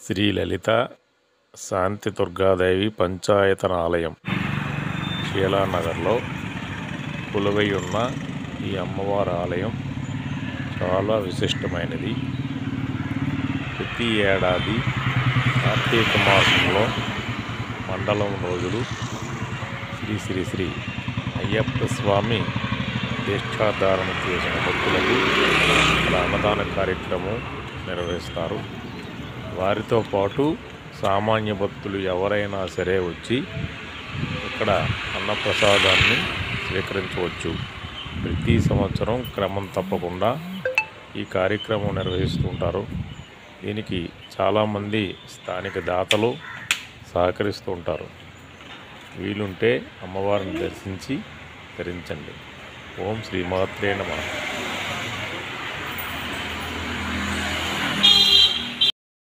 శ్రీ లలిత శాంతి దుర్గాదేవి పంచాయతన ఆలయం షీలానగర్లో కొలువై ఉన్న ఈ అమ్మవారి ఆలయం చాలా విశిష్టమైనది. ప్రతి ఏడాది కార్తీక మాసంలో మండలం రోజులు శ్రీ శ్రీ శ్రీ అయ్యప్ప స్వామి దీక్షాధారణ చేసిన భక్తులకు ఇక్కడ అన్నదాన కార్యక్రమం నిర్వహిస్తారు. వారితో పాటు సామాన్య భక్తులు ఎవరైనా సరే వచ్చి ఇక్కడ అన్నప్రసాదాన్ని స్వీకరించవచ్చు. ప్రతి సంవత్సరం క్రమం తప్పకుండా ఈ కార్యక్రమం నిర్వహిస్తుంటారు. దీనికి చాలామంది స్థానిక దాతలు సహకరిస్తూ ఉంటారు. వీలుంటే అమ్మవారిని దర్శించి తరించండి. ఓం శ్రీమాత్రే నమః.